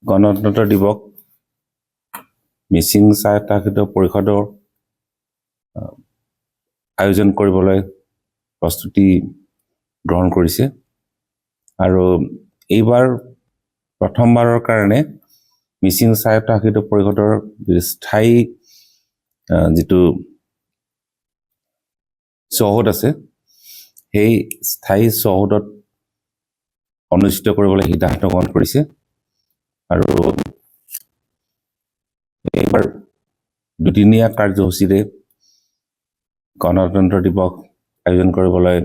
গণতন্ত্ৰ দিৱস মিচিং স্বায়ত্তশাসিত পৰিষদৰ আয়োজন কৰিবলৈ প্ৰস্তুতি গ্ৰহণ কৰিছে আৰু এইবাৰ প্ৰথমবাৰৰ কাৰণে মিচিং স্বায়ত্তশাসিত পৰিষদৰ স্থায়ী যিটো চৌহদ আছে সেই স্থায়ী চৌহদত অনুষ্ঠিত কৰিবলৈ সিদ্ধান্ত গ্ৰহণ কৰিছে আৰু এইবাৰ দুদিনীয়া কাৰ্যসূচীৰে গণতন্ত্ৰ দিৱস আয়োজন কৰিবলৈ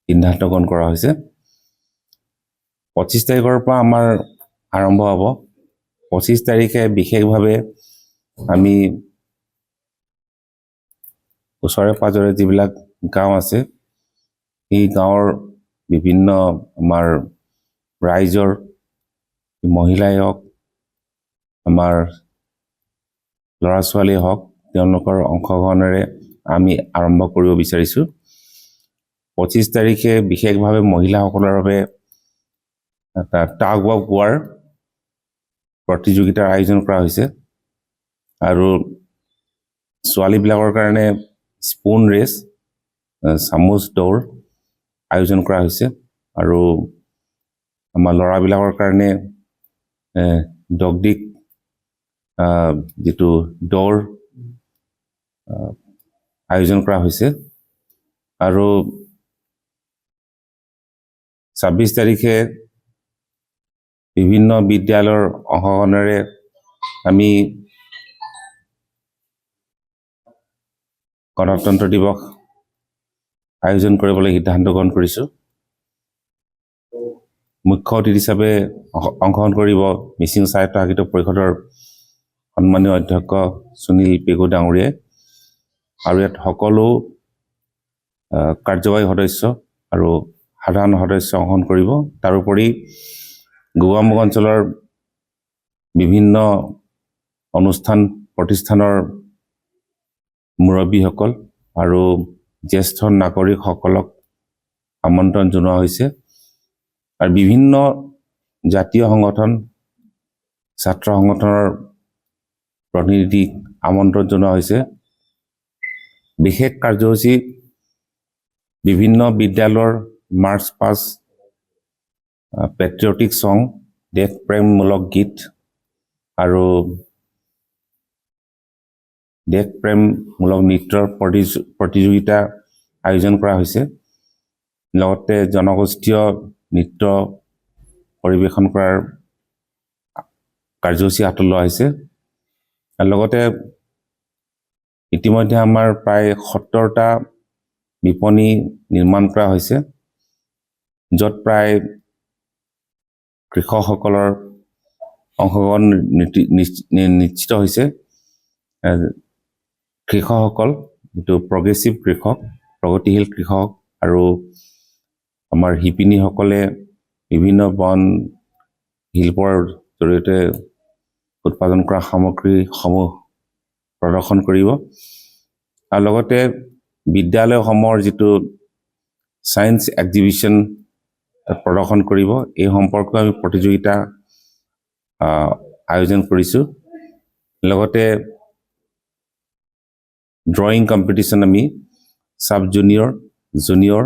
সিদ্ধান্ত গ্ৰহণ কৰা হৈছে 25 তাৰিখৰ পৰা আমাৰ আৰম্ভ হ'ব 25 তাৰিখে বিশেষভাৱে আমি ওচৰে পাজৰে যিবিলাক গাঁও আছে এই গাঁৱৰ বিভিন্ন আমাৰ ৰাইজৰ মহিলাই হওক আমাৰ ল'ৰা ছোৱালী হওক তেওঁলোকৰ অংশগ্ৰহণেৰে আমি আৰম্ভ কৰিব বিচাৰিছোঁ 25 তাৰিখে বিশেষভাৱে মহিলাসকলৰ বাবে এটা টাগ অফ ৱাৰ প্ৰতিযোগিতাৰ আয়োজন কৰা হৈছে আৰু ছোৱালীবিলাকৰ কাৰণে স্পুন ৰেচ চামুচ দৌৰ আয়োজন কৰা হৈছে আৰু আমাৰ ল'ৰাবিলাকৰ কাৰণে দগদিক যিটো দৌৰ আয়োজন কৰা হৈছে আৰু 26 তাৰিখে বিভিন্ন বিদ্যালয়ৰ অংশগ্ৰহণেৰে আমি গণতন্ত্ৰ দিৱস আয়োজন কৰিবলৈ সিদ্ধান্ত গ্ৰহণ কৰিছোঁ মুখ্য অতিথি হিচাপে অংশগ্ৰহণ কৰিব মিচিং স্বায়ত্তশাসিত পৰিষদৰ সন্মানীয় অধ্যক্ষ সুনীল পেগু ডাঙৰীয়াই আৰু ইয়াত সকলো কাৰ্যবাহী সদস্য আৰু সাধাৰণ সদস্য অংশগ্ৰহণ কৰিব তাৰোপৰি গোৱামুখ অঞ্চলৰ বিভিন্ন অনুষ্ঠান প্ৰতিষ্ঠানৰ মুৰব্বীসকল আৰু জ্যেষ্ঠ নাগৰিকসকলক আমন্ত্ৰণ জনোৱা হৈছে আৰু বিভিন্ন জাতীয় সংগঠন ছাত্ৰ সংগঠনৰ প্ৰতিনিধিক আমন্ত্ৰণ জনোৱা হৈছে বিশেষ কাৰ্যসূচী বিভিন্ন বিদ্যালয়ৰ মাৰ্চ পাছ পেট্ৰিয়টিক সং দেশপ্ৰেমমূলক গীত আৰু দেশপ্ৰেমমূলক নৃত্যৰ প্ৰতিযোগিতা আয়োজন কৰা হৈছে লগতে জনগোষ্ঠীয় নৃত্য পৰিৱেশন কৰাৰ কাৰ্যসূচী হাতত লোৱা হৈছে আৰু লগতে ইতিমধ্যে আমাৰ প্ৰায় 70টা বিপণী নিৰ্মাণ কৰা হৈছে য'ত প্ৰায় কৃষকসকলৰ অংশগ্ৰহণ নিশ্চিত হৈছে কৃষকসকল যিটো প্ৰগ্ৰেছিভ কৃষক প্ৰগতিশীল কৃষক আৰু আমাৰ শিপিনীসকলে বিভিন্ন বন শিল্পৰ জৰিয়তে উৎপাদন কৰা সামগ্ৰীসমূহ প্ৰদৰ্শন কৰিব আৰু লগতে বিদ্যালয়সমূহৰ যিটো ছায়েন্স এক্সিবিশ্যন প্ৰদৰ্শন কৰিব এই সম্পৰ্কে আমি প্ৰতিযোগিতা আয়োজন কৰিছোঁ লগতে ড্ৰয়িং কম্পিটিশ্যন আমি সাব জুনিয়ৰ জুনিয়ৰ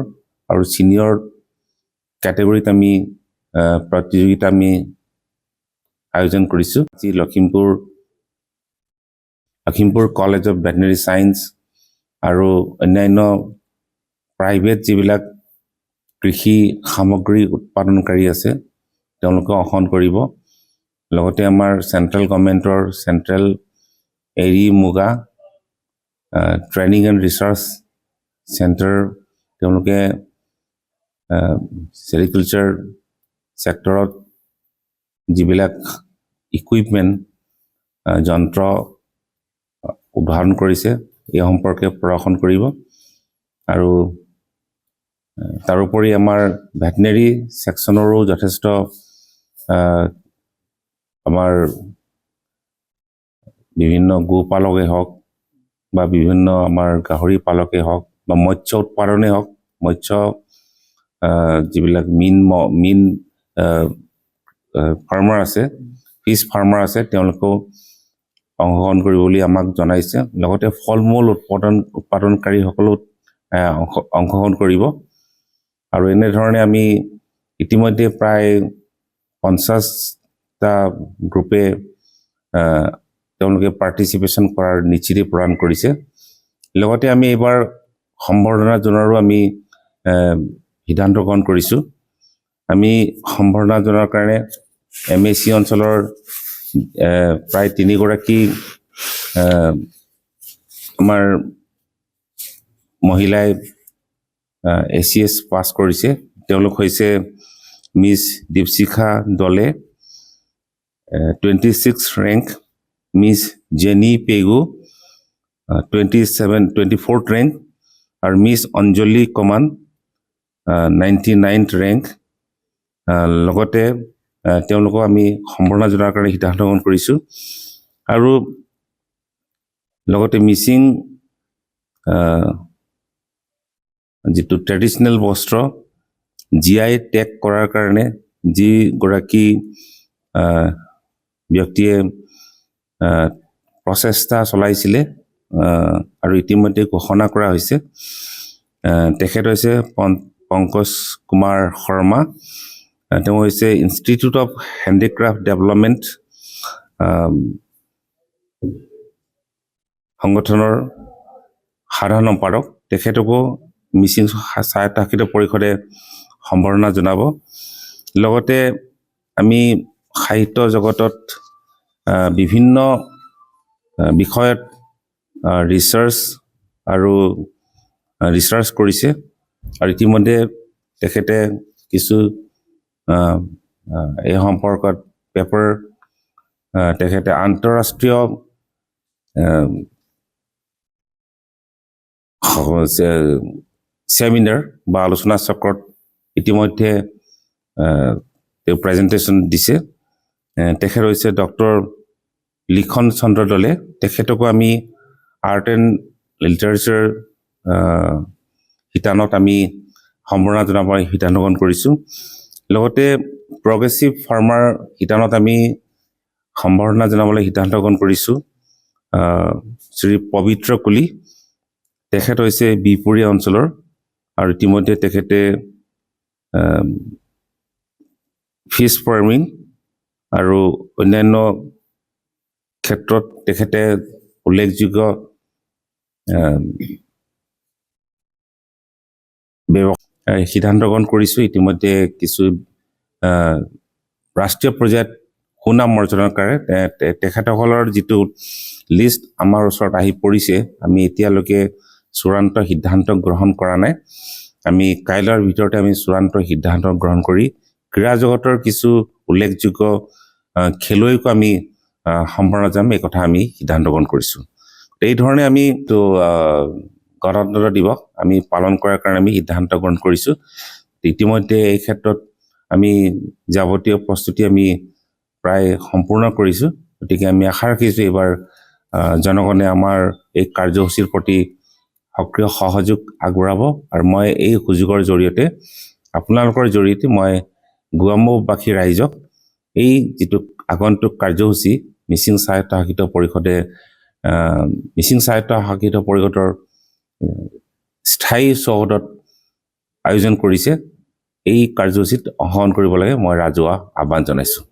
আৰু ছিনিয়ৰ কেটেগৰীত আমি প্ৰতিযোগিতা আমি আয়োজন কৰিছোঁ যি Lakhimpur college of veterinary science আৰু অন্যান্য প্ৰাইভেট যিবিলাক কৃষি সামগ্ৰী উৎপাদনকাৰী আছে তেওঁলোকে অংশগ্ৰহণ কৰিব লগতে আমাৰ চেণ্ট্ৰেল গভৰ্ণমেণ্টৰ চেণ্ট্ৰেল এৰি মুগা ট্ৰেইনিং এণ্ড ৰিচাৰ্চ চেণ্টাৰ তেওঁলোকে চেৰিকালচাৰ ছেক্টৰত যিবিলাক ইকুইপমেণ্ট যন্ত্ৰ উদ্ভাৱন কৰিছে এই সম্পৰ্কে প্ৰদৰ্শন কৰিব আৰু তাৰোপৰি আমাৰ ভেটেনেৰী ছেকশ্যনৰো যথেষ্ট আমাৰ বিভিন্ন গোপালকেই হওক বা বিভিন্ন আমাৰ গাহৰি পালকেই হওক বা মৎস্য উৎপাদনেই হওক মৎস্য যিবিলাক মীন ফাৰ্মাৰ আছে, ফিছ ফাৰ্মাৰ আছে, তেওঁলোকেও অংশগ্ৰহণ কৰিবলৈ আমাক জনাইছে। লগতে ফল মূল উৎপাদনকাৰীসকলেও অংশগ্ৰহণ কৰিব। আৰু এনেধৰণে আমি ইতিমধ্যে প্ৰায় 50টা গ্ৰুপে তেওঁলোকে পাৰ্টিচিপেশ্যন কৰাৰ নিশ্চিতি প্ৰদান কৰিছে। লগতে আমি এইবাৰ সম্বৰ্ধনা জনোৱাৰো আমি সিদ্ধান্ত গ্ৰহণ কৰিছোঁ। আমি সম্বৰ্ধনা জনোৱাৰ কাৰণে MAC অঞ্চলৰ প্ৰায় 3গৰাকী আমাৰ মহিলাই ACS পাছ কৰিছে। তেওঁলোক হৈছে মিছ দীপশিখা দলে 26 rank, miss jenny Pegu 24th rank, আৰু মিছ অঞ্জলি কমান 99th ৰেংক। লগতে তেওঁলোকক আমি সম্বৰ্ধনা জনোৱাৰ কাৰণে সিদ্ধান্ত গ্ৰহণ কৰিছোঁ। আৰু লগতে মিচিং যিটো ট্ৰেডিশ্যনেল বস্ত্ৰ GI টেগ কৰাৰ কাৰণে যিগৰাকী ব্যক্তিয়ে প্ৰচেষ্টা চলাইছিলে আৰু ইতিমধ্যে ঘোষণা কৰা হৈছে, তেখেত হৈছে পংকজ কুমাৰ শৰ্মা। তেওঁ হৈছে ইনষ্টিটিউট অফ হেণ্ডিক্ৰাফ্ট ডেভেলপমেণ্ট সংগঠনৰ সাধাৰণ সম্পাদক। তেখেতকো মিচিং স্বায়ত্তশাসিত পৰিষদে সম্বৰ্ধনা জনাব। লগতে আমি সাহিত্য জগতত বিভিন্ন বিষয়ত ৰিচাৰ্চ কৰিছে, আৰু ইতিমধ্যে তেখেতে কিছু এই সম্পৰ্কত পেপাৰ তেখেতে আন্তঃৰাষ্ট্ৰীয় চেমিনাৰ বা আলোচনা চক্ৰত ইতিমধ্যে তেওঁ প্ৰেজেণ্টেশ্যন দিছে। তেখেত হৈছে ডক্টৰ লিখন চন্দ্ৰ দলে। তেখেতকো আমি আৰ্ট এণ্ড লিটাৰেচাৰ শিতানত আমি সম্বৰ্ধনা জনাবৰ সিদ্ধান্ত গ্ৰহণ কৰিছোঁ। লগতে প্ৰগ্ৰেছিভ ফাৰ্মাৰ শিতানত আমি সম্বৰ্ধনা জনাবলৈ সিদ্ধান্ত গ্ৰহণ কৰিছোঁ শ্ৰী পবিত্ৰ কুলি। তেখেত হৈছে বিহপুৰীয়া অঞ্চলৰ, আৰু ইতিমধ্যে তেখেতে ফিছ ফাৰ্মিং আৰু অন্যান্য ক্ষেত্ৰত তেখেতে উল্লেখযোগ্য সিদ্ধান্ত গ্ৰহণ কৰিছোঁ। ইতিমধ্যে কিছু ৰাষ্ট্ৰীয় পৰ্যায়ত সুনাম অৰ্জনৰ কাৰণে তেখেতসকলৰ যিটো লিষ্ট আমাৰ ওচৰত আহি পৰিছে, আমি এতিয়ালৈকে চূড়ান্ত সিদ্ধান্ত গ্ৰহণ কৰা নাই। আমি কাইলৈৰ ভিতৰতে আমি চূড়ান্ত সিদ্ধান্ত গ্ৰহণ কৰি ক্ৰীড়া জগতৰ কিছু উল্লেখযোগ্য খেলুৱৈকো আমি সম্বৰ্ধনা জনাম, এই কথা আমি সিদ্ধান্ত গ্ৰহণ কৰিছোঁ। এই ধৰণে আমি গণতন্ত্ৰ দিৱস আমি পালন কৰাৰ কাৰণে আমি সিদ্ধান্ত গ্ৰহণ কৰিছোঁ। ইতিমধ্যে এই ক্ষেত্ৰত আমি যাৱতীয় প্ৰস্তুতি আমি প্ৰায় সম্পূৰ্ণ কৰিছোঁ। গতিকে আমি আশা ৰাখিছোঁ এইবাৰ জনগণে আমাৰ এই কাৰ্যসূচীৰ প্ৰতি সক্ৰিয় সহযোগ আগবঢ়াব। আৰু মই এই সুযোগৰ জৰিয়তে আপোনালোকৰ জৰিয়তে মই গোৱামুখবাসী ৰাইজক এই যিটো আগন্তুক কাৰ্যসূচী মিচিং স্বায়ত্তশাসিত পৰিষদৰ স্থায়ী চৌহদত আয়োজন কৰিছে, এই কাৰ্যসূচীত অংশগ্ৰহণ কৰিব লাগে মই ৰাজহুৱা আহ্বান জনাইছোঁ।